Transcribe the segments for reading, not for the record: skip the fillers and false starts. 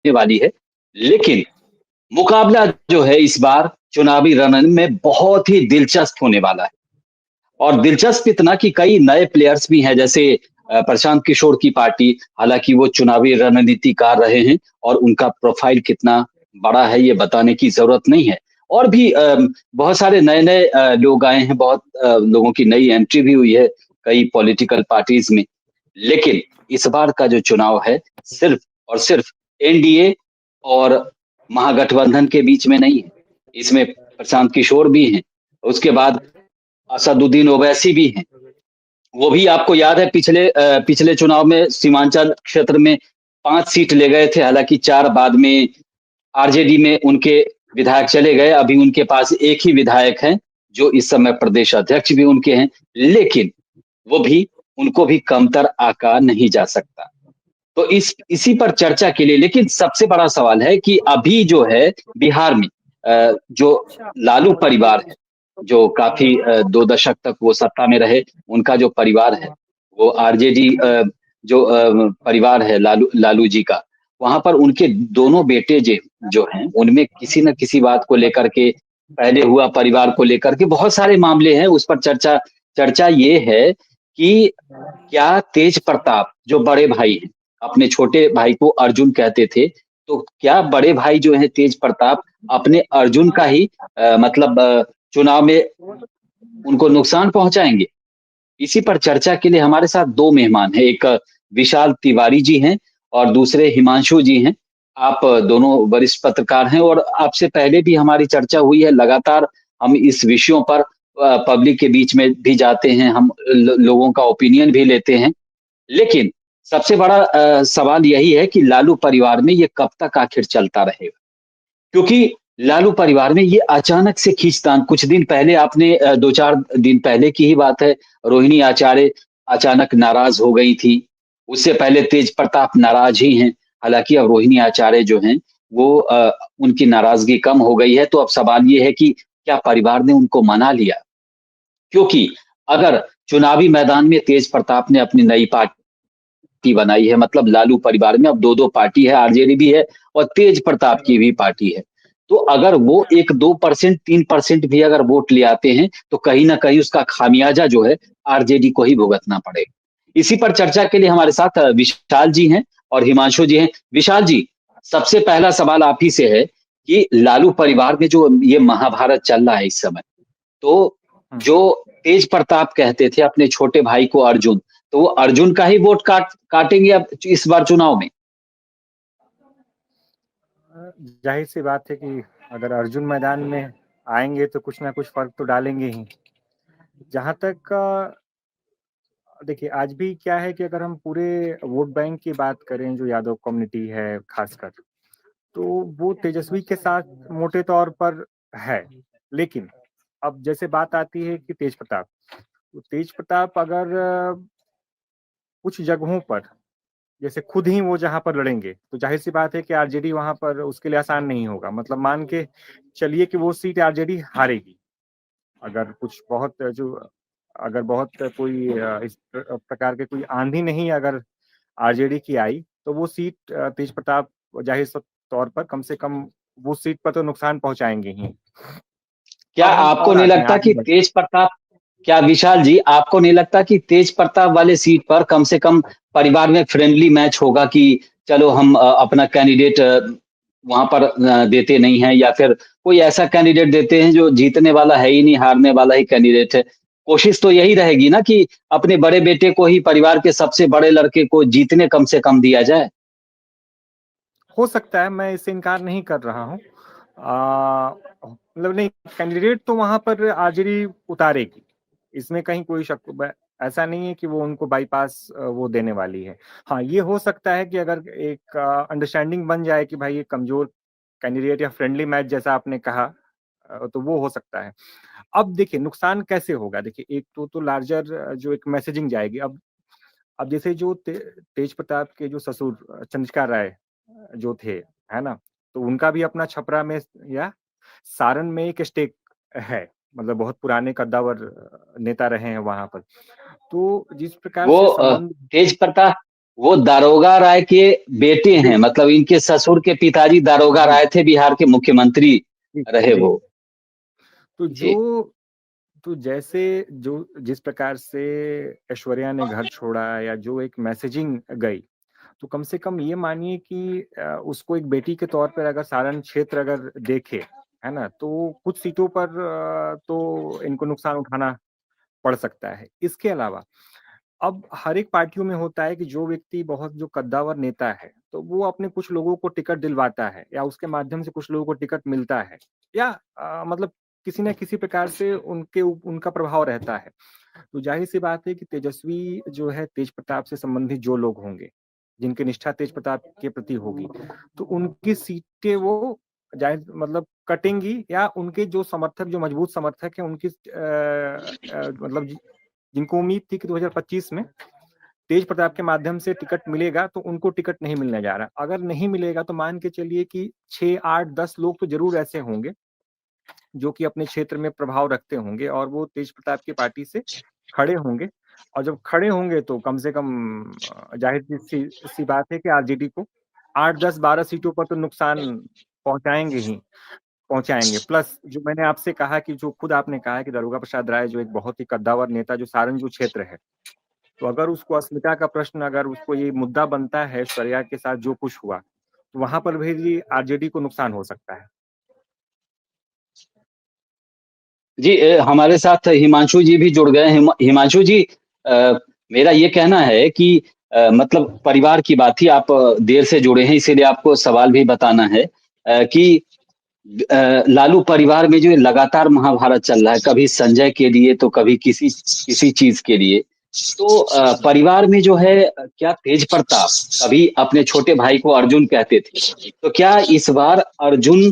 वाली है। लेकिन मुकाबला जो है इस बार चुनावी रणनीति में बहुत ही दिलचस्प होने वाला है। और दिलचस्प इतना कि कई नए प्लेयर्स भी हैं जैसे प्रशांत किशोर की पार्टी, हालाँकि वो चुनावी रणनीतिकार रहे हैं और उनका प्रोफ़ाइल कितना बड़ा है ये बताने की ज़रूरत नहीं है। और भी बहुत सारे नए-नए लोग आए हैं, बहुत लोगों की नई एंट्री भी हुई है कई पॉलिटिकल पार्टीज़ में। लेकिन इस बार का जो चुनाव है सिर्फ़ और सिर्फ़ एनडीए और महागठबंधन के बीच में नहीं है। इसमें प्रशांत किशोर भी हैं, उसके बाद असदुद्दीन ओवैसी भी हैं। वो भी आपको याद है पिछले चुनाव में सीमांचल क्षेत्र में 5 सीट ले गए थे, हालाँकि 4 बाद में आरजेडी में उनके विधायक चले गए, अभी उनके पास 1 ही विधायक हैं, जो इस समय प्रदेश अध्यक्ष भी उनके हैं, लेकिन वो भी उनको भी कमतर आँका नहीं जा सकता। तो इसी पर चर्चा के लिए लेकिन सबसे बड़ा सवाल है कि अभी जो है बिहार में जो लालू परिवार है, जो काफ़ी 2 दशक तक वो सत्ता में रहे, उनका जो परिवार है, वो आरजेडी जो परिवार है लालू लालू जी का, वहाँ पर उनके दोनों बेटे जो हैं, उनमें किसी न किसी बात को लेकर के, पहले हुआ परिवार को लेकर के बहुत सारे मामले हैं, उस पर चर्चा चर्चा ये है कि क्या तेज प्रताप जो बड़े भाई हैं, अपने छोटे भाई को अर्जुन कहते थे, तो क्या बड़े भाई जो हैं तेज प्रताप अपने अर्जुन का ही मतलब चुनाव में उनको नुकसान पहुँचाएँगे? इसी पर चर्चा के लिए हमारे साथ 2 मेहमान हैं, एक विशाल तिवारी जी हैं और दूसरे हिमांशु जी हैं। आप दोनों वरिष्ठ पत्रकार हैं और आपसे पहले भी हमारी चर्चा हुई है, लगातार हम इस विषयों पर पब्लिक के बीच में भी जाते हैं, हम लोगों का ओपिनियन भी लेते हैं। लेकिन सबसे बड़ा सवाल यही है कि लालू परिवार में ये कब तक आखिर चलता रहेगा? क्योंकि लालू परिवार में ये अचानक से खींचतान कुछ दिन पहले आपने 2-4 दिन पहले की ही बात है, रोहिणी आचार्य अचानक नाराज़ हो गई थी। उससे पहले तेज प्रताप नाराज़ ही हैं। हालाँकि अब रोहिणी आचार्य जो हैं, वो उनकी नाराज़गी कम हो गई है, तो अब सवाल ये है कि क्या परिवार ने उनको मना लिया? क्योंकि अगर चुनावी मैदान में तेज प्रताप ने अपनी नई पार्टी बनाई है, मतलब लालू परिवार में अब 2-2 पार्टी है, आरजेडी भी है और तेज प्रताप की भी पार्टी है। तो अगर वो एक 2% 3% भी अगर वोट ले आते हैं, तो कहीं न कहीं उसका खामियाज़ा जो है आरजेडी को ही भुगतना पड़ेगा। इसी पर चर्चा के लिए हमारे साथ विशाल जी हैं और हिमांशु जी हैं। विशाल जी, सबसे पहला सवाल आप ही से है कि लालू परिवार में जो ये महाभारत चल रहा है इस समय, तो हुँ। जो तेज प्रताप कहते थे अपने छोटे भाई को अर्जुन, तो वो अर्जुन का ही वोट काटेंगे अब इस बार चुनाव में? ज़ाहिर-सी बात है कि अगर अर्जुन मैदान में आएँगे तो कुछ ना कुछ फ़र्क तो डालेंगे ही। जहाँ तक देखिए आज भी क्या है कि अगर हम पूरे वोट बैंक की बात करें जो यादव कम्युनिटी है ख़ासकर, तो वो तेजस्वी के साथ मोटे तौर पर है। लेकिन अब जैसे बात आती है कि तेज प्रताप, तो तेज प्रताप अगर कुछ जगहों पर जैसे खुद ही वो जहाँ पर लड़ेंगे, तो ज़ाहिर-सी बात है कि आरजेडी वहाँ पर उसके लिए आसान नहीं होगा। मतलब मान के चलिए कि वो सीट आरजेडी हारेगी। अगर कुछ बहुत जो अगर बहुत कोई इस प्रकार के कोई आंधी नहीं अगर आरजेडी की आई, तो वो सीट तेज प्रताप ज़ाहिर स तौर पर कम से कम वो सीट पर तो नुकसान पहुँचाएँगे ही। क्या अब हम आपको और नहीं आगे हैं, लगता आगे कि बढ़ते हैं। तेज प्रताप क्या विशाल जी, आपको नहीं लगता कि तेज प्रताप वाले सीट पर कम से कम परिवार में फ्रेंडली मैच होगा कि चलो हम अपना कैंडिडेट वहाँ पर देते नहीं हैं या फिर कोई ऐसा कैंडिडेट देते हैं जो जीतने वाला है ही नहीं, हारने वाला ही कैंडिडेट है। कोशिश तो यही रहेगी ना कि अपने बड़े बेटे को ही परिवार के सबसे बड़े लड़के को जीतने कम से कम दिया जाए। हो सकता है, मैं इससे इनकार नहीं कर रहा हूँ। मतलब नहीं कैंडिडेट तो वहाँ पर आरजेडी उतारेगी, इसमें कहीं कोई शक ब ऐसा नहीं है कि वो उनको बाईपास वो देने वाली है। हाँ, ये हो सकता है कि अगर एक अंडरस्टैंडिंग बन जाए कि भाई ये कमज़ोर कैंडिडेट या फ्रेंडली मैच जैसा आपने कहा तो वो हो सकता है। अब देखिए नुकसान कैसे होगा? देखिए एक तो लार्जर जो एक मैसेजिंग जाएगी। अब जैसे जो तेज प्रताप के जो ससुर चंद्रिका राय जो थे, है ना? तो उनका भी अपना छपरा में या सारण में एक स्टेक है, मतलब बहुत पुराने कद्दावर नेता रहे हैं वहाँ पर। तो जिस प्रकार वो से संबंध तेज प्रताप वो दारोगा राय के बेटे हैं, मतलब इनके ससुर के पिताजी दारोगा जी, राय थे, बिहार के मुख्यमंत्री जी, रहे जी। वो। तो जी। जो तो जैसे जो जिस प्रकार से ऐश्वर्या ने घर छोड़ा या जो एक मैसेजिंग गई, तो कम से कम ये मानिए कि उसको एक बेटी के तौर पर अगर सारण क्षेत्र अगर देखे, है ना? तो कुछ सीटों पर तो इनको नुकसान उठाना पड़ सकता है। इसके अलावा अब हर एक पार्टियों में होता है कि जो व्यक्ति बहुत जो कद्दावर नेता है, तो वो अपने कुछ लोगों को टिकट दिलवाता है या उसके माध्यम से कुछ लोगों को टिकट मिलता है या मतलब किसी न किसी प्रकार से उनका प्रभाव रहता है। तो ज़ाहिर-सी बात है कि तेजस्वी जो है तेज प्रताप से संबंधित जो लोग होंगे, जिनकी निष्ठा तेज प्रताप के प्रति होगी, तो उनकी सीटें वो जाहिर मतलब कटेंगी या उनके जो समर्थक जो मजबूत समर्थक हैं उनकी मतलब जिनको उम्मीद थी कि 2025 में तेज प्रताप के माध्यम से टिकट मिलेगा तो उनको टिकट नहीं मिलने जा रहा। अगर नहीं मिलेगा तो मान के चलिए कि 6, 8, 10 लोग तो ज़रूर ऐसे होंगे जो कि अपने क्षेत्र में प्रभाव रखते होंगे और वो तेज प्रताप की पार्टी से खड़े होंगे और जब खड़े होंगे तो कम से कम ज़ाहिर सी बात है कि आरजेडी को 8, 10, 12 सीटों पर तो नुकसान पहुँचाएँगे ही, पहुँचाएँगे। प्लस जो मैंने आपसे कहा कि जो खुद आपने कहा है कि दारोगा प्रसाद राय जो एक बहुत ही कद्दावर नेता जो सारण जो क्षेत्र है, तो अगर उसको अस्मिता का प्रश्न अगर उसको ये मुद्दा बनता है ऐश्वर्या के साथ जो कुछ हुआ, तो वहाँ पर भी आरजेडी को नुकसान हो सकता है। जी, हमारे साथ हिमांशु जी भी जुड़ गए हैं। हिमांशु जी, अ, मेरा ये कहना है कि मतलब परिवार की बात थी, आप देर से जुड़े हैं, इसीलिए आपको सवाल भी बताना है कि लालू परिवार में जो लगातार महाभारत चल रहा है, कभी संजय के लिए तो कभी किसी किसी चीज़ के लिए। तो परिवार में जो है, क्या तेज प्रताप कभी अपने छोटे भाई को अर्जुन कहते थे, तो क्या इस बार अर्जुन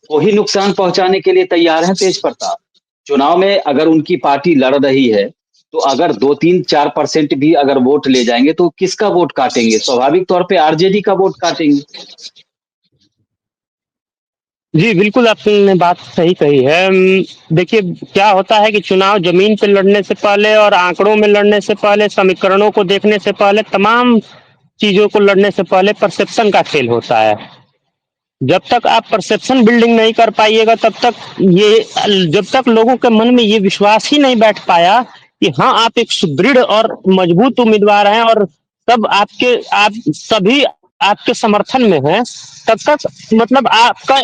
को ही नुकसान पहुँचाने के लिए तैयार हैं तेज प्रताप? चुनाव में अगर उनकी पार्टी लड़ रही है, तो अगर 2, 3, 4% भी अगर वोट ले जाएँगे, तो किसका वोट काटेंगे? स्वाभाविक तौर पे आरजेडी का वोट काटेंगे। जी, बिल्कुल आपने बात सही कही है। देखिए क्या होता है कि चुनाव ज़मीन पे लड़ने से पहले और आँकड़ों में लड़ने से पहले, समीकरणों को देखने से पहले, तमाम चीज़ों को लड़ने से पहले परसेप्शन का खेल होता है। जब तक आप परसेप्शन बिल्डिंग नहीं कर पाइएगा तब तक जब तक लोगों के मन में ये विश्वास ही नहीं बैठ पाया कि हाँ, आप एक सुदृढ़ और मजबूत उम्मीदवार हैं और आप सभी आपके समर्थन में हैं, तब तक मतलब आपका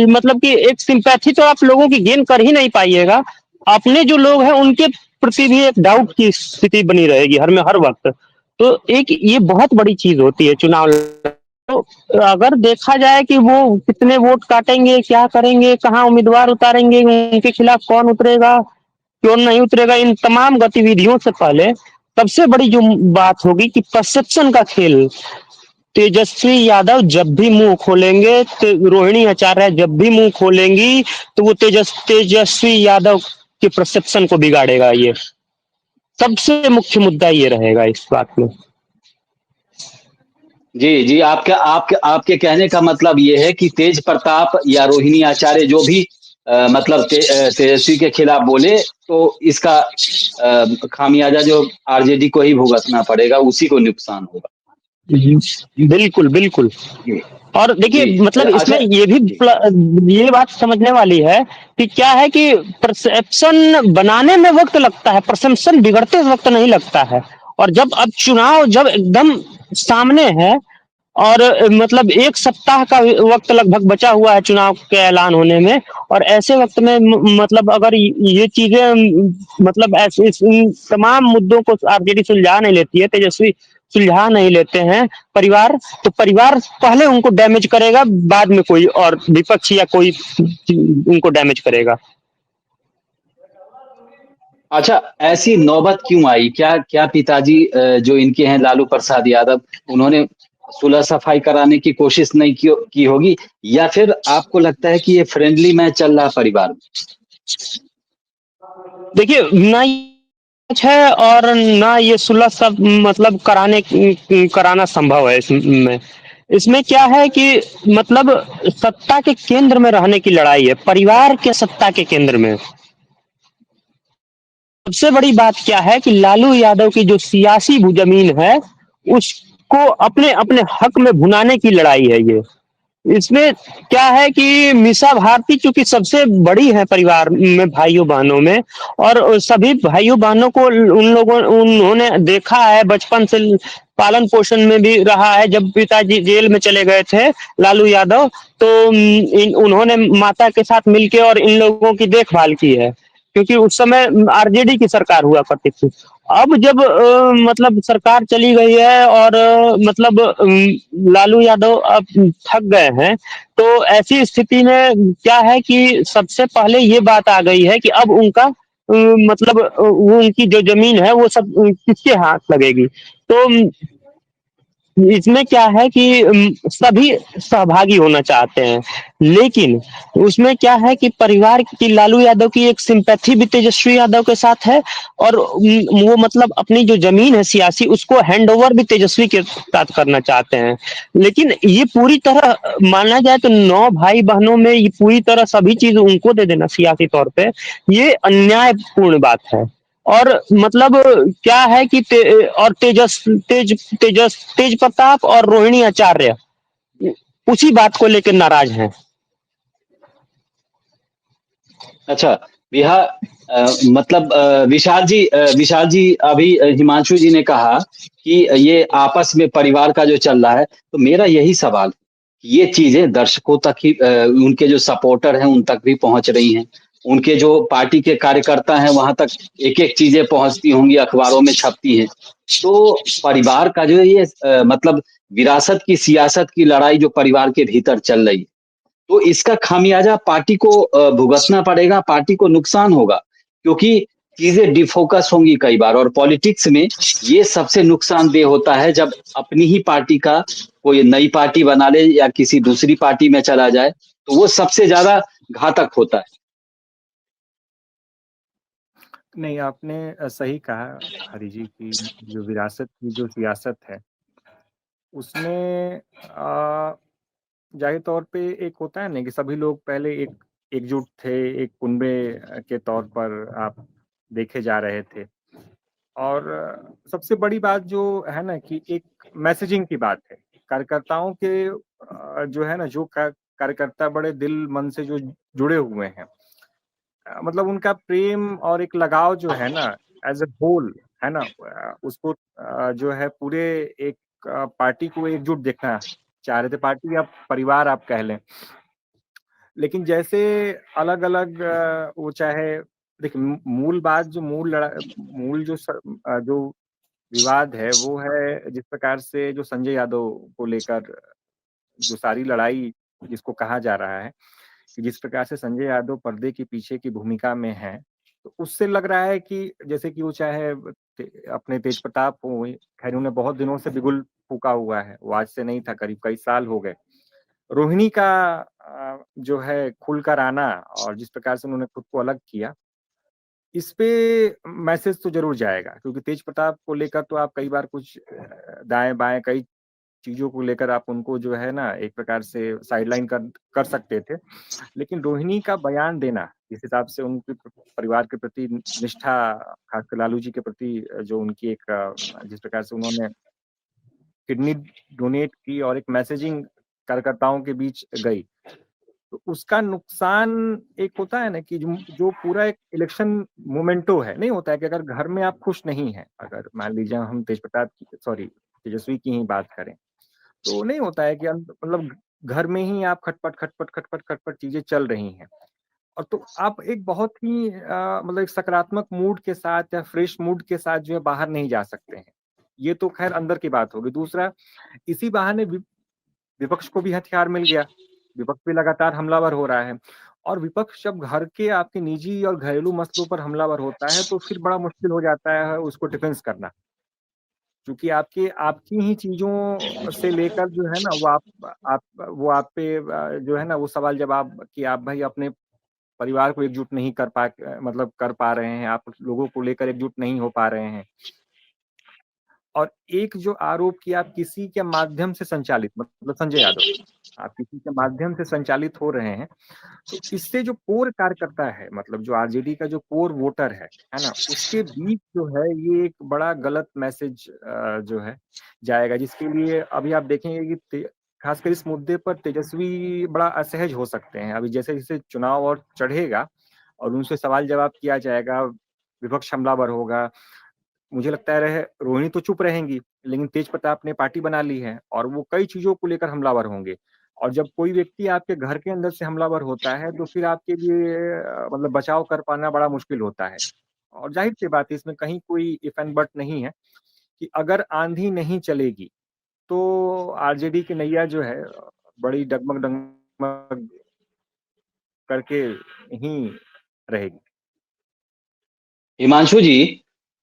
मतलब कि एक सिंपैथी तो आप लोगों की गेन कर ही नहीं पाइएगा। अपने जो लोग हैं उनके प्रति भी एक डाउट की स्थिति बनी रहेगी हर वक़्त। तो एक ये बहुत बड़ी चीज़ होती है चुनाव। तो अगर देखा जाए कि वो कितने वोट काटेंगे, क्या करेंगे, कहाँ उम्मीदवार उतारेंगे, उनके खिलाफ कौन उतरेगा, कौन नहीं उतरेगा, इन तमाम गतिविधियों से पहले सबसे बड़ी जो बात होगी कि परसेप्शन का खेल। तेजस्वी यादव जब भी मुंह खोलेंगे, रोहिणी आचार्य जब भी मुंह खोलेंगी, तो वो तेजस्वी यादव के परसेप्शन को बिगाड़ेगा। ये सबसे मुख्य मुद्दा ये रहेगा इस बात में। जी, जी, आपके कहने का मतलब ये है कि तेज प्रताप या रोहिणी आचार्य जो भी मतलब तेजस्वी के खिलाफ बोले, तो इसका खामियाजा जो आरजेडी को ही भुगतना पड़ेगा, उसी को नुकसान होगा। बिल्कुल, बिल्कुल। जी, और देखिए जी। मतलब अच्छा। इसमें ये भी जी। ये बात समझने वाली है कि क्या है कि परसेप्शन बनाने में वक्त लगता है, परसेप्शन बिगड़ते वक्त नहीं लगता है। और जब अब चुनाव जब एकदम सामने है और मतलब 1 सप्ताह का वक्त लगभग बचा हुआ है चुनाव के ऐलान होने में, और ऐसे वक्त में मतलब अगर ये चीजें मतलब ऐसे इन तमाम मुद्दों को आरजेडी सुलझा नहीं लेती है, तेजस्वी सुलझा नहीं लेते हैं परिवार, तो परिवार पहले उनको डैमेज करेगा, बाद में कोई और विपक्ष या कोई उनको डैमेज करेगा। अच्छा, ऐसी नौबत क्यों आई? क्या क्या पिताजी जो इनके हैं लालू प्रसाद यादव, उन्होंने सुलह सफाई कराने की कोशिश नहीं की होगी, या फिर आपको लगता है कि ये फ्रेंडली मैच चल रहा है परिवार में? देखिए ना है और ना ये सुलह सब मतलब कराना संभव है इसमें। इसमें क्या है कि मतलब सत्ता के केंद्र में रहने की लड़ाई है, परिवार के सत्ता के केंद्र में। सबसे बड़ी बात क्या है कि लालू यादव की जो सियासी जमीन है, उस को अपने अपने हक में भुनाने की लड़ाई है ये। इसमें क्या है कि मीसा भारती चूंकि सबसे बड़ी है परिवार में भाइयों बहनों में, और सभी भाइयों बहनों को उन्होंने देखा है बचपन से, पालन पोषण में भी रहा है। जब पिताजी जेल में चले गए थे लालू यादव, तो उन्होंने माता के साथ मिलके और इन लोगों की देखभाल की है, क्योंकि उस समय आरजेडी की सरकार हुआ करती थी। अब जब मतलब सरकार चली गई है और मतलब लालू यादव अब थक गए हैं, तो ऐसी स्थिति में क्या है कि सबसे पहले ये बात आ गई है कि अब उनका मतलब वो उनकी जो जमीन है वो सब किसके हाथ लगेगी। तो इसमें क्या है कि सभी सहभागी होना चाहते हैं, लेकिन उसमें क्या है कि परिवार की लालू यादव की एक सिंपैथी भी तेजस्वी यादव के साथ है, और वो मतलब अपनी जो जमीन है सियासी उसको हैंड ओवर भी तेजस्वी के साथ करना चाहते हैं। लेकिन ये पूरी तरह माना जाए तो 9 भाई बहनों में ये पूरी तरह सभी चीज उनको दे देना सियासी तौर पे, ये अन्यायपूर्ण बात है। और मतलब क्या है कि और तेज प्रताप और रोहिणी आचार्य उसी बात को लेकर नाराज हैं। अच्छा, बिहार मतलब विशाल जी अभी हिमांशु जी ने कहा कि ये आपस में परिवार का जो चल रहा है, तो मेरा यही सवाल है कि ये चीजें दर्शकों तक ही उनके जो सपोर्टर हैं उन तक भी पहुंच रही हैं, उनके जो पार्टी के कार्यकर्ता हैं वहां तक एक एक चीजें पहुंचती होंगी, अखबारों में छपती हैं। तो परिवार का जो ये मतलब विरासत की सियासत की लड़ाई जो परिवार के भीतर चल रही है, तो इसका खामियाजा पार्टी को भुगतना पड़ेगा, पार्टी को नुकसान होगा, क्योंकि चीजें डिफोकस होंगी कई बार। और पॉलिटिक्स में ये सबसे नुकसानदेह होता है जब अपनी ही पार्टी का कोई नई पार्टी बना ले या किसी दूसरी पार्टी में चला जाए, तो वो सबसे ज्यादा घातक होता है। नहीं, आपने सही कहा हरि जी की जो विरासत की जो सियासत है उसमें जाहिर तौर पे एक होता है ना कि सभी लोग पहले एक एकजुट थे, एक कुनबे के तौर पर आप देखे जा रहे थे। और सबसे बड़ी बात जो है ना कि एक मैसेजिंग की बात है कार्यकर्ताओं के, जो है ना जो कार्यकर्ता बड़े दिल मन से जो जुड़े हुए हैं, मतलब उनका प्रेम और एक लगाव जो है ना एज ए होल है ना, उसको जो है पूरे एक पार्टी को एकजुट देखना चाह रहे थे, पार्टी या परिवार आप कह लें। लेकिन जैसे अलग अलग वो चाहे देखिए मूल बात जो मूल जो विवाद है वो है जिस प्रकार से जो संजय यादव को लेकर जो सारी लड़ाई जिसको कहा जा रहा है कि जिस प्रकार से संजय यादव पर्दे के पीछे की भूमिका में है, तो उससे लग रहा है कि जैसे कि वो चाहे अपने तेज प्रताप हो, खैर उन्हें बहुत दिनों से बिगुल फूका हुआ है, वो आज से नहीं था, करीब कई साल हो गए। रोहिणी का जो है खुलकर आना और जिस प्रकार से उन्होंने खुद को अलग किया, इस पे मैसेज तो जरूर जाएगा, क्योंकि तेज प्रताप को लेकर तो आप कई बार कुछ दाएं बाएं कई चीजों को लेकर आप उनको जो है ना एक प्रकार से साइडलाइन कर कर सकते थे। लेकिन रोहिणी का बयान देना जिस हिसाब से उनके परिवार के प्रति निष्ठा, खासकर लालू जी के प्रति जो उनकी एक जिस प्रकार से उन्होंने किडनी डोनेट की और एक मैसेजिंग कार्यकर्ताओं के बीच गई, तो उसका नुकसान एक होता है ना कि जो पूरा एक इलेक्शन मोमेंटो है, नहीं होता है कि अगर घर में आप खुश नहीं हैं, अगर मान लीजिए हम तेज प्रताप की सॉरी तेजस्वी की ही बात करें, तो नहीं होता है कि मतलब घर में ही आप खटपट खटपट खटपट खटपट चीजें चल रही हैं, और तो आप एक बहुत ही मतलब एक सकारात्मक मूड के साथ या फ्रेश मूड के साथ जो है बाहर नहीं जा सकते हैं। ये तो खैर अंदर की बात होगी। दूसरा, इसी बहाने विपक्ष को भी हथियार मिल गया, विपक्ष भी लगातार हमलावर हो रहा है, और विपक्ष जब घर के आपके निजी और घरेलू मसलों पर हमलावर होता है तो फिर बड़ा मुश्किल हो जाता है उसको डिफेंस करना, क्योंकि आपके आपकी ही चीजों से लेकर जो है ना वो आप वो आप पे जो है ना वो सवाल जवाब कि आप भाई अपने परिवार को एकजुट नहीं कर मतलब कर पा रहे हैं, आप लोगों को लेकर एकजुट नहीं हो पा रहे हैं। और एक जो आरोप कि आप किसी के माध्यम से संचालित, मतलब संजय यादव, आप किसी के माध्यम से संचालित हो रहे हैं, तो इससे जो कोर कार्यकर्ता है, मतलब जो आरजेडी का जो कोर वोटर है ना, उसके बीच जो है ये एक बड़ा गलत मैसेज जो है जाएगा, जिसके लिए अभी आप देखेंगे कि खासकर इस मुद्दे पर तेजस्वी बड़ा असहज हो सकते हैं। अभी जैसे जैसे चुनाव और चढ़ेगा और उनसे सवाल जवाब किया जाएगा, विपक्ष हमलावर होगा, मुझे लगता है रहे रोहिणी तो चुप रहेंगी, लेकिन तेज प्रताप ने पार्टी बना ली है और वो कई चीजों को लेकर हमलावर होंगे। और जब कोई व्यक्ति आपके घर के अंदर से हमलावर होता है तो फिर आपके लिए मतलब बचाव कर पाना बड़ा मुश्किल होता है। और जाहिर सी बात है, इसमें कहीं कोई इफ एंड बट नहीं है कि अगर आंधी नहीं चलेगी तो आरजेडी की नैया जो है बड़ी डगमग डगमग करके ही रहेगी। हिमांशु जी,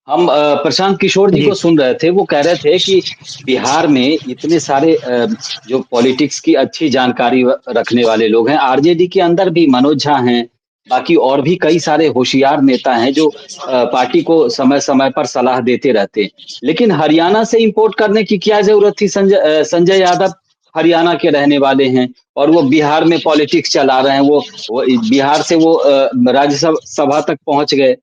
हम प्रशांत किशोर जी जी को सुन रहे थे। वो कह रहे थे कि बिहार में इतने सारे जो पॉलिटिक्स की अच्छी जानकारी रखने वाले लोग हैं, आरजेडी के अंदर भी मनोज झा हैं, बाकी और भी कई सारे होशियार नेता हैं जो पार्टी को समय समय पर सलाह देते रहते हैं। लेकिन हरियाणा से इंपोर्ट करने की क्या जरूरत थी? संजय यादव हरियाणा के रहने वाले हैं और वो बिहार में पॉलिटिक्स चला रहे हैं। वो बिहार से वो राज्यसभा सभा तक पहुंच गए।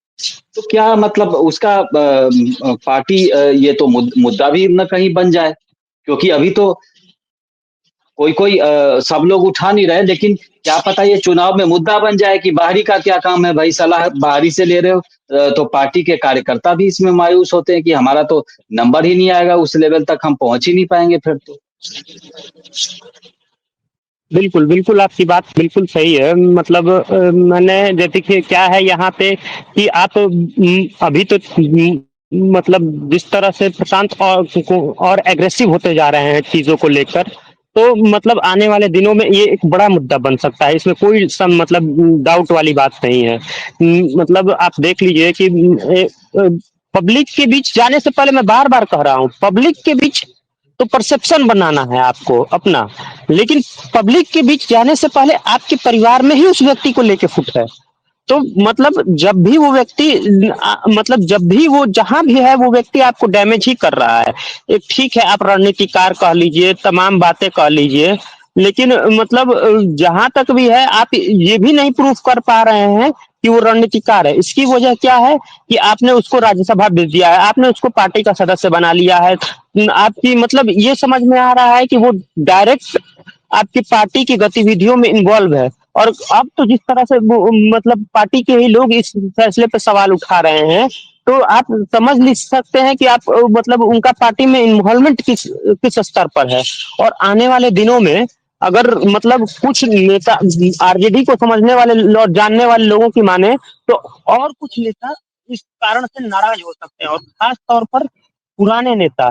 तो क्या मतलब उसका पार्टी ये तो मुद्दा भी न कहीं बन जाए, क्योंकि अभी तो कोई कोई सब लोग उठा नहीं रहे, लेकिन क्या पता ये चुनाव में मुद्दा बन जाए कि बाहरी का क्या काम है भाई, सलाह बाहरी से ले रहे हो। तो पार्टी के कार्यकर्ता भी इसमें मायूस होते हैं कि हमारा तो नंबर ही नहीं आएगा, उस लेवल तक हम पहुंच ही नहीं पाएंगे फिर तो। बिल्कुल, बिल्कुल आपकी बात बिल्कुल सही है। मतलब मैंने जैसे कि क्या है यहाँ पे कि आप अभी तो मतलब जिस तरह से प्रशांत और एग्रेसिव होते जा रहे हैं चीज़ों को लेकर, तो मतलब आने वाले दिनों में ये एक बड़ा मुद्दा बन सकता है। इसमें कोई सम मतलब डाउट वाली बात नहीं है। मतलब आप देख लीजिए कि पब्लिक के बीच जाने से पहले मैं बार-बार कह रहा हूँ, पब्लिक के बीच तो परसेप्शन बनाना है आपको अपना, लेकिन पब्लिक के बीच जाने से पहले आपके परिवार में ही उस व्यक्ति को लेके फुट है। तो मतलब जब भी वो व्यक्ति मतलब जब भी वो जहां भी है वो व्यक्ति आपको डैमेज ही कर रहा है। एक ठीक है, आप रणनीतिकार कह लीजिए, तमाम बातें कह लीजिए, लेकिन मतलब जहां तक भी है आप ये भी नहीं प्रूफ कर पा रहे हैं कि वो रणनीतिकार है। इसकी वजह क्या है कि आपने उसको राज्यसभा भेज दिया है, आपने उसको पार्टी का सदस्य बना लिया है। आपकी मतलब ये समझ में आ रहा है कि वो डायरेक्ट आपकी पार्टी की गतिविधियों में इन्वॉल्व है। और अब तो जिस तरह से वो मतलब पार्टी के ही लोग इस फैसले पे सवाल उठा रहे हैं, तो आप समझ ले सकते हैं कि आप मतलब उनका पार्टी में इन्वॉल्वमेंट किस किस स्तर पर है। और आने वाले दिनों में अगर मतलब कुछ नेता आरजेडी को समझने वाले और जानने वाले लोगों की माने, तो और कुछ नेता इस कारण से नाराज हो सकते हैं, और खास तौर पर पुराने नेता।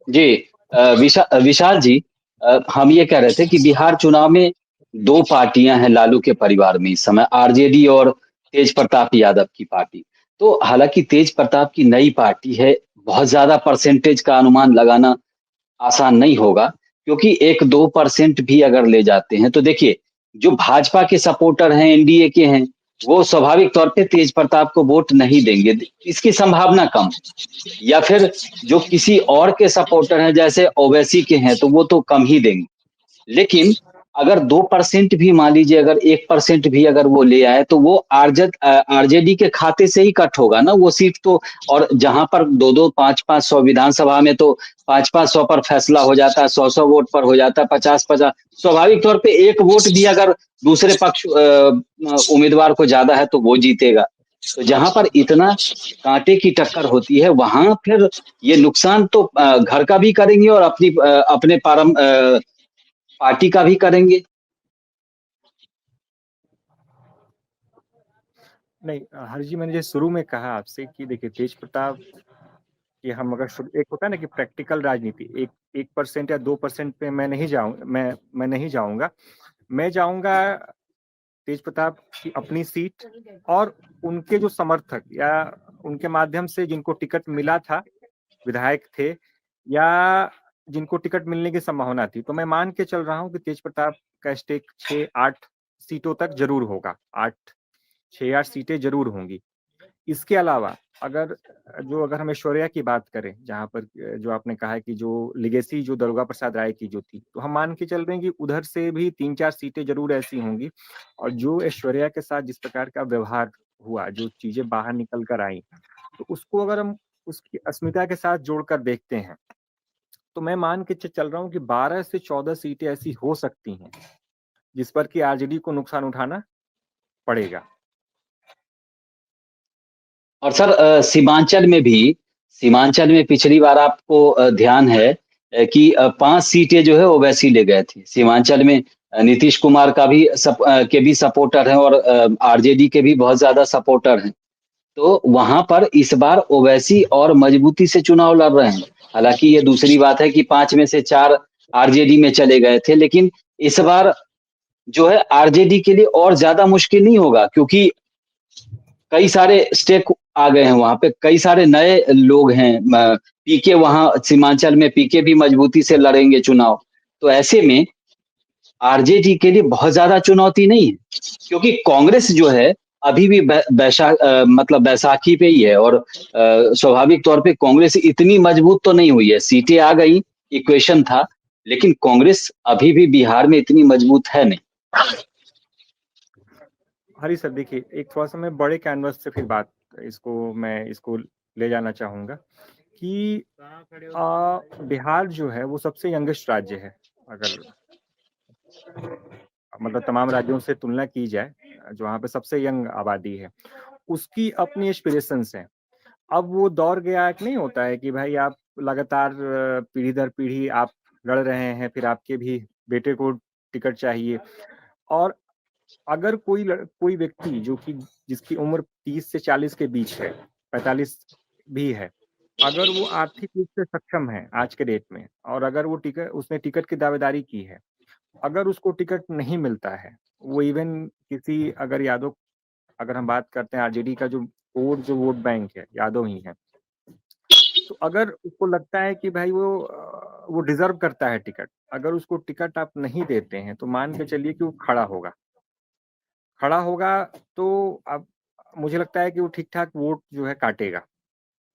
जी, विशाल जी, हम ये कह रहे थे कि बिहार चुनाव में दो पार्टियां हैं लालू के परिवार में इस समय, आरजेडी और तेज प्रताप यादव की पार्टी। तो हालांकि तेज प्रताप की नई पार्टी है, बहुत ज्यादा परसेंटेज का अनुमान लगाना आसान नहीं होगा, क्योंकि 1-2% भी अगर ले जाते हैं तो देखिए, जो भाजपा के सपोर्टर हैं, एनडीए के हैं, वो स्वाभाविक तौर पे तेज प्रताप को वोट नहीं देंगे, इसकी संभावना कम है। या फिर जो किसी और के सपोर्टर हैं जैसे ओवैसी के हैं, तो वो तो कम ही देंगे। लेकिन अगर 2% भी मान लीजिए, अगर 1% भी अगर वो ले आए, तो वो आरजेडी के खाते से ही कट होगा ना वो सीट तो। और जहां पर 2-2, 5-5 100 विधानसभा में तो 5-5 100 पर फैसला हो जाता है, 100-100 वोट पर हो जाता है, 50-50। स्वाभाविक तौर पे एक वोट भी अगर दूसरे पक्ष उम्मीदवार को ज्यादा है तो वो जीतेगा। तो जहां पर इतना कांटे की टक्कर होती है, वहां फिर ये नुकसान तो घर का भी करेंगे और अपने पार्टी का भी करेंगे। नहीं, हर जी, मैंने जो शुरू में कहा आपसे कि देखिए तेज प्रताप कि हम अगर एक होता है ना कि प्रैक्टिकल राजनीति, 1% या 2% पे मैं नहीं जाऊँ, मैं नहीं जाऊंगा। मैं जाऊंगा तेज प्रताप की अपनी सीट और उनके जो समर्थक या उनके माध्यम से जिनको टिकट मिला था, विधायक थे या जिनको टिकट मिलने की संभावना थी, तो मैं मान के चल रहा हूं कि तेज प्रताप का स्टेक 6-8 सीटों तक जरूर होगा। 6 या 8 सीटें जरूर होंगी। इसके अलावा अगर हम ऐश्वर्या की बात करें, जहाँ पर जो आपने कहा है कि जो लेगेसी जो दारोगा प्रसाद राय की जो थी, तो हम मान के चल रहे हैं कि उधर से भी 3-4 सीटें जरूर ऐसी होंगी। और जो ऐश्वर्या के साथ जिस प्रकार का व्यवहार हुआ, जो चीजें बाहर निकल कर आई, तो उसको अगर हम उसकी अस्मिता के साथ जोड़कर देखते हैं, तो मैं मान के चल रहा हूँ कि 12 से 14 सीटें ऐसी हो सकती हैं जिस पर कि आरजेडी को नुकसान उठाना पड़ेगा। और सर सीमांचल में पिछली बार आपको ध्यान है कि 5 सीटें जो है ओवैसी ले गए थे सीमांचल में। नीतीश कुमार का भी के भी सपोर्टर हैं और आरजेडी के भी बहुत ज्यादा सपोर्टर हैं। तो वहां पर इस बार ओवैसी और मजबूती से चुनाव लड़ रहे हैं। हालांकि ये दूसरी बात है कि 5 में से 4 आरजेडी में चले गए थे, लेकिन इस बार जो है आरजेडी के लिए और ज्यादा मुश्किल नहीं होगा, क्योंकि कई सारे स्टेक आ गए हैं वहां पे, कई सारे नए लोग हैं। पीके वहां सीमांचल में पीके भी मजबूती से लड़ेंगे चुनाव। तो ऐसे में आरजेडी के लिए बहुत ज्यादा चुनौती नहीं है, क्योंकि कांग्रेस जो है अभी भी मतलब बैसाखी पे ही है। और स्वाभाविक तौर पे कांग्रेस इतनी मजबूत तो नहीं हुई है। सीटें आ गई, इक्वेशन था, लेकिन कांग्रेस अभी भी बिहार में इतनी मजबूत है नहीं। हरी सर, देखिए एक थोड़ा सा मैं बड़े कैनवस से फिर बात इसको ले जाना चाहूंगा कि बिहार जो है वो सबसे यंगेस्ट राज्य है। अगर मतलब तमाम राज्यों से तुलना की जाए, जो वहाँ पे सबसे यंग आबादी है, उसकी अपनी एस्पिरेशंस हैं। अब वो दौर गया कि नहीं होता है कि भाई आप लगातार पीढ़ी दर पीढ़ी आप लड़ रहे हैं, फिर आपके भी बेटे को टिकट चाहिए। और अगर कोई व्यक्ति जो कि जिसकी उम्र 30 से 40 के बीच है, 45 भी है, अगर वो आर्थिक रूप से सक्षम है आज के डेट में, और अगर वो उसने टिकट की दावेदारी की है, अगर उसको टिकट नहीं मिलता है, वो इवन किसी अगर हम बात करते हैं आरजेडी का जो वोट बैंक है, यादव ही है, तो अगर उसको लगता है कि भाई वो डिजर्व करता है टिकट, अगर उसको टिकट आप नहीं देते हैं, तो मान के चलिए कि वो खड़ा होगा। तो अब मुझे लगता है कि वो ठीक ठाक वोट जो है काटेगा,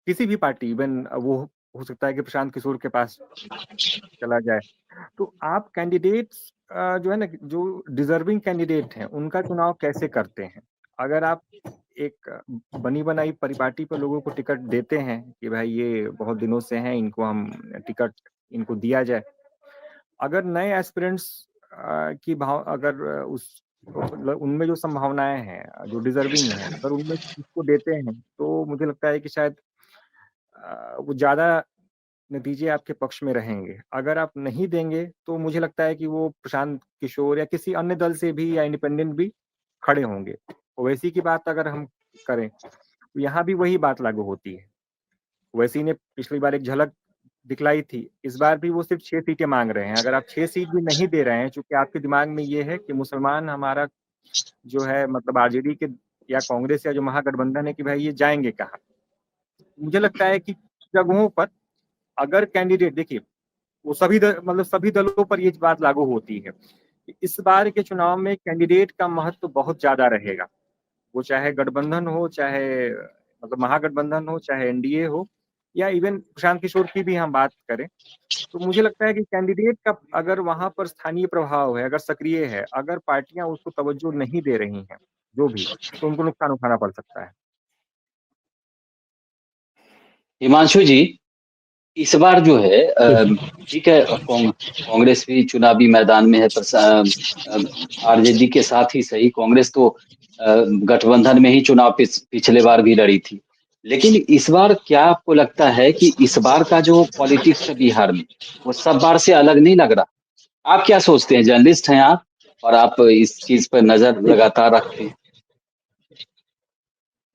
किसी भी पार्टी, इवन वो हो सकता है कि प्रशांत किशोर के पास चला जाए। तो आप कैंडिडेट्स जो है ना, जो डिजर्विंग कैंडिडेट हैं, उनका चुनाव कैसे करते हैं। अगर आप एक बनी बनाई परिपाटी पर लोगों को टिकट देते हैं कि भाई ये बहुत दिनों से हैं, इनको हम टिकट इनको दिया जाए। अगर नए एस्पिरेंट्स की भाव अगर उनमें जो संभावनाएं हैं, जो डिजर्विंग हैं, अगर उनमें इसको देते हैं, तो मुझे लगता है कि शायद वो ज्यादा नतीजे आपके पक्ष में रहेंगे। अगर आप नहीं देंगे, तो मुझे लगता है कि वो प्रशांत किशोर या किसी अन्य दल से भी या इंडिपेंडेंट भी खड़े होंगे। ओवैसी की बात अगर हम करें, तो यहाँ भी वही बात लागू होती है। ओवैसी ने पिछली बार एक झलक दिखलाई थी, इस बार भी वो सिर्फ 6 सीटें मांग रहे हैं। अगर आप 6 सीट भी नहीं दे रहे हैं, चूंकि आपके दिमाग में ये है कि मुसलमान हमारा जो है मतलब आरजेडी के या कांग्रेस या जो महागठबंधन है, कि भाई ये जाएंगे कहाँ। मुझे लगता है कि जगहों पर अगर कैंडिडेट, देखिए वो मतलब सभी दलों पर ये बात लागू होती है कि इस बार के चुनाव में कैंडिडेट का महत्व बहुत ज्यादा रहेगा। वो चाहे गठबंधन हो, चाहे मतलब महागठबंधन हो, चाहे एनडीए हो, या इवन प्रशांत किशोर की भी हम बात करें, तो मुझे लगता है कि कैंडिडेट का अगर वहां पर स्थानीय प्रभाव है, अगर सक्रिय है, अगर पार्टियां उसको तवज्जो नहीं दे रही हैं जो भी, तो उनको नुकसान उठाना पड़ सकता है। हिमांशु जी, इस बार जो है ठीक है, कांग्रेस भी चुनावी मैदान में है, आरजेडी के साथ ही सही, कांग्रेस तो गठबंधन में ही चुनाव पिछले बार भी लड़ी थी। लेकिन इस बार क्या आपको लगता है कि इस बार का जो पॉलिटिक्स है बिहार में, वो सब बार से अलग नहीं लग रहा? आप क्या सोचते हैं? जर्नलिस्ट हैं आप, और आप इस चीज पर नजर लगातार रखते हैं।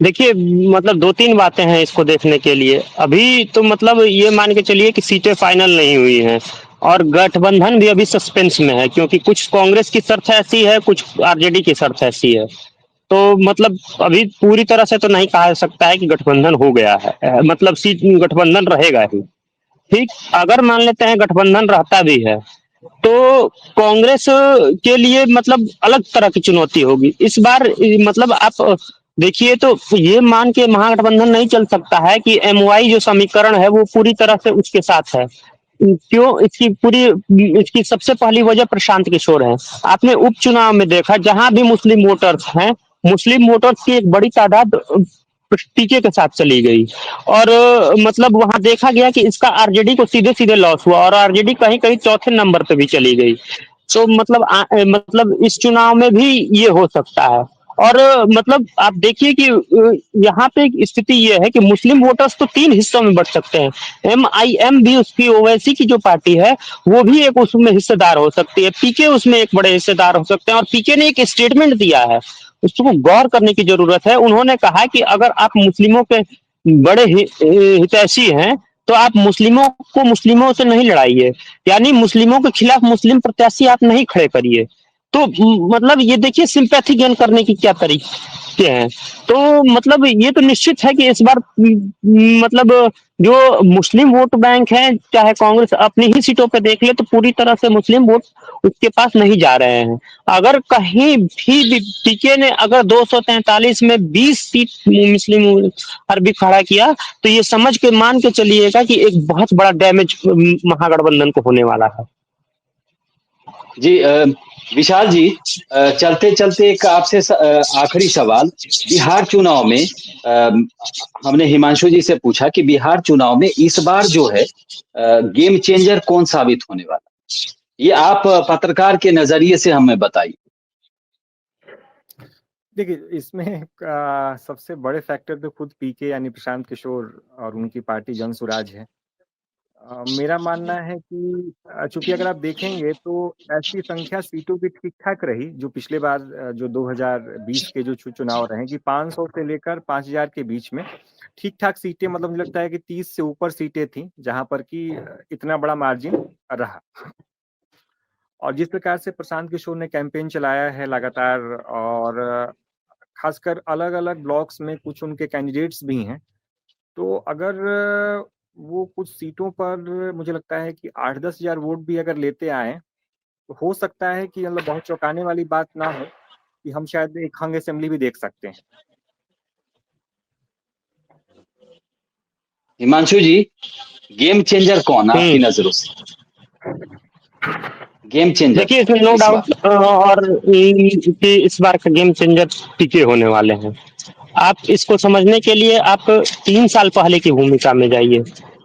देखिए, मतलब 2-3 बातें हैं इसको देखने के लिए। अभी तो मतलब ये मान के चलिए कि सीटें फाइनल नहीं हुई हैं, और गठबंधन भी अभी सस्पेंस में है, क्योंकि कुछ कांग्रेस की शर्त ऐसी है, कुछ आरजेडी की शर्त ऐसी है। तो मतलब अभी पूरी तरह से तो नहीं कहा जा सकता है कि गठबंधन हो गया है, मतलब सीट गठबंधन रहेगा ही। ठीक, अगर मान लेते हैं गठबंधन रहता भी है, तो कांग्रेस के लिए मतलब अलग तरह की चुनौती होगी इस बार। मतलब आप देखिए, तो ये मान के महागठबंधन नहीं चल सकता है कि एमवाई जो समीकरण है वो पूरी तरह से उसके साथ है। क्यों? इसकी सबसे पहली वजह प्रशांत किशोर है। आपने उपचुनाव में देखा जहां भी मुस्लिम वोटर्स हैं, मुस्लिम वोटर्स की एक बड़ी तादाद टीके के साथ चली गई और मतलब वहां देखा गया कि इसका आरजेडी को सीधे सीधे लॉस हुआ और आरजेडी कहीं कहीं चौथे नंबर पे भी चली गई। तो मतलब मतलब इस चुनाव में भी ये हो सकता है और मतलब आप देखिए कि यहाँ पे एक स्थिति ये है कि मुस्लिम वोटर्स तो तीन हिस्सों में बंट सकते हैं। एमआईएम भी उसकी ओवैसी की जो पार्टी है वो भी एक उसमें हिस्सेदार हो सकती है, पीके उसमें एक बड़े हिस्सेदार हो सकते हैं और पीके ने एक स्टेटमेंट दिया है, उसको गौर करने की जरूरत है। उन्होंने कहा कि अगर आप मुस्लिमों के बड़े हितैषी हैं तो आप मुस्लिमों को मुस्लिमों से नहीं लड़ाइए, यानी मुस्लिमों के खिलाफ मुस्लिम प्रत्याशी आप नहीं खड़े करिए। तो मतलब ये देखिए सिंपैथी गेन करने की क्या तरीके हैं। तो मतलब ये तो निश्चित है कि इस बार मतलब जो मुस्लिम वोट बैंक है, चाहे कांग्रेस अपनी ही सीटों पे देख ले तो पूरी तरह से मुस्लिम वोट उसके पास नहीं जा रहे हैं। अगर कहीं भी पीके ने अगर 243 में 20 सीट मुस्लिम अरबी खड़ा किया तो ये समझ के मान के चलिएगा कि एक बहुत बड़ा डैमेज महागठबंधन को होने वाला है। जी विशाल जी, चलते चलते एक आपसे आखिरी सवाल। बिहार चुनाव में हमने हिमांशु जी से पूछा कि बिहार चुनाव में इस बार जो है गेम चेंजर कौन साबित होने वाला, ये आप पत्रकार के नजरिए से हमें बताइए। देखिए, इसमें सबसे बड़े फैक्टर तो खुद पीके यानी प्रशांत किशोर और उनकी पार्टी जन स्वराज है। मेरा मानना है कि चूंकि अगर आप देखेंगे तो ऐसी संख्या सीटों की ठीक ठाक रही जो पिछले बार जो 2020 के जो चुनाव रहे कि 500 से लेकर 5000 के बीच में ठीक ठाक सीटें, मतलब मुझे लगता है कि 30 से ऊपर सीटें थी जहां पर कि इतना बड़ा मार्जिन रहा। और जिस प्रकार से प्रशांत किशोर ने कैंपेन चलाया है लगातार, और खासकर अलग अलग ब्लॉक्स में कुछ उनके कैंडिडेट्स भी हैं, तो अगर वो कुछ सीटों पर मुझे लगता है कि 8-10 हजार वोट भी अगर लेते आए तो हो सकता है कि मतलब बहुत चौंकाने वाली बात ना हो कि हम शायद एक हंग असेंबली भी देख सकते हैं। हिमांशु जी, गेम चेंजर कौन आपकी नजरों से, गेम चेंजर देखिए कौन इसमें नो इस बार? डाउट और कि इस बार का गेम चेंजर पीके होने वाले हैं। आप इसको समझने के लिए आप 3 साल पहले की भूमिका में जाइए।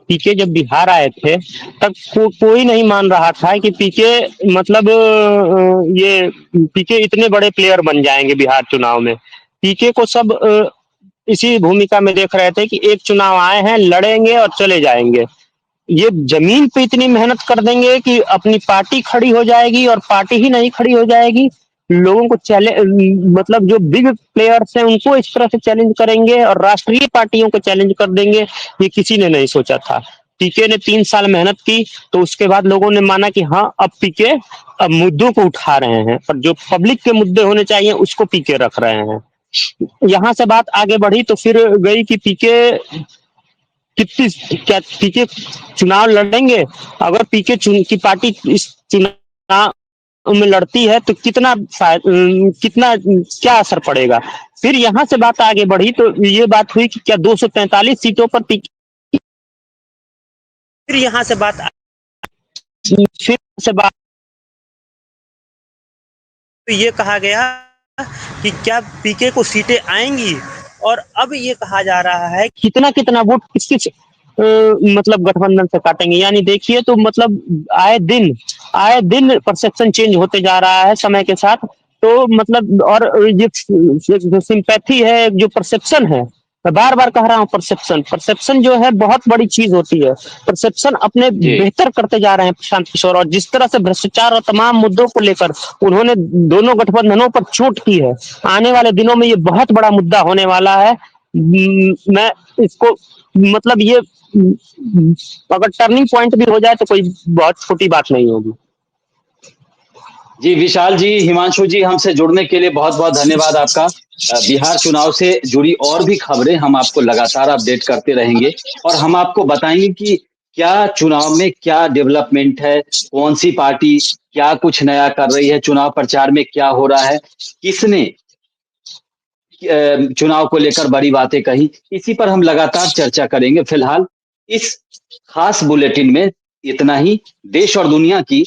पीके जब बिहार आए थे तब कोई नहीं मान रहा था कि पीके मतलब ये पीके इतने बड़े प्लेयर बन जाएंगे बिहार चुनाव में। पीके को सब इसी भूमिका में देख रहे थे कि एक चुनाव आए हैं, लड़ेंगे और चले जाएंगे। ये जमीन पे इतनी मेहनत कर देंगे कि अपनी पार्टी खड़ी हो जाएगी और पार्टी ही नहीं खड़ी हो जाएगी, लोगों को चैलेंज मतलब जो बिग प्लेयर्स हैं उनको इस तरह से चैलेंज करेंगे और राष्ट्रीय पार्टियों को चैलेंज कर देंगे, ये किसी ने नहीं सोचा था। पीके ने 3 साल मेहनत की तो उसके बाद लोगों ने माना कि हाँ अब पीके अब मुद्दों को उठा रहे हैं, पर जो पब्लिक के मुद्दे होने चाहिए उसको पीके रख रहे हैं। यहाँ से बात आगे बढ़ी तो फिर गई कि पीके कितनी क्या पीके चुनाव लड़ेंगे, अगर पीके की पार्टी इस चुनाव में लड़ती है तो कितना क्या असर पड़ेगा। फिर यहाँ से बात आगे बढ़ी तो ये बात हुई कि क्या 243 सीटों पर पीके, फिर यहाँ से बात तो ये कहा गया कि क्या पीके को सीटें आएंगी और अब ये कहा जा रहा है कितना कितना वोट किस किस मतलब गठबंधन से काटेंगे। यानी देखिए तो मतलब आए दिन परसेप्शन चेंज होते जा रहा है समय के साथ। तो मतलब और ये जो सिंपैथी है, जो परसेप्शन है, मैं बार बार कह रहा हूँ परसेप्शन जो है बहुत बड़ी चीज होती है। परसेप्शन अपने जी बेहतर करते जा रहे हैं प्रशांत किशोर, और जिस तरह से भ्रष्टाचार और तमाम मुद्दों को लेकर उन्होंने दोनों गठबंधनों पर चोट की है, आने वाले दिनों में ये बहुत बड़ा मुद्दा होने वाला है। मैं इसको मतलब ये अगर टर्निंग पॉइंट भी हो जाए तो कोई बहुत छोटी बात नहीं होगी। जी विशाल जी, हिमांशु जी, हमसे जुड़ने के लिए बहुत बहुत धन्यवाद आपका। बिहार चुनाव से जुड़ी और भी खबरें हम आपको लगातार अपडेट करते रहेंगे और हम आपको बताएंगे कि क्या चुनाव में क्या डेवलपमेंट है, कौन सी पार्टी क्या कुछ नया कर रही है, चुनाव प्रचार में क्या हो रहा है, किसने चुनाव को लेकर बड़ी बातें कही, इसी पर हम लगातार चर्चा करेंगे। फिलहाल इस खास बुलेटिन में इतना ही। देश और दुनिया की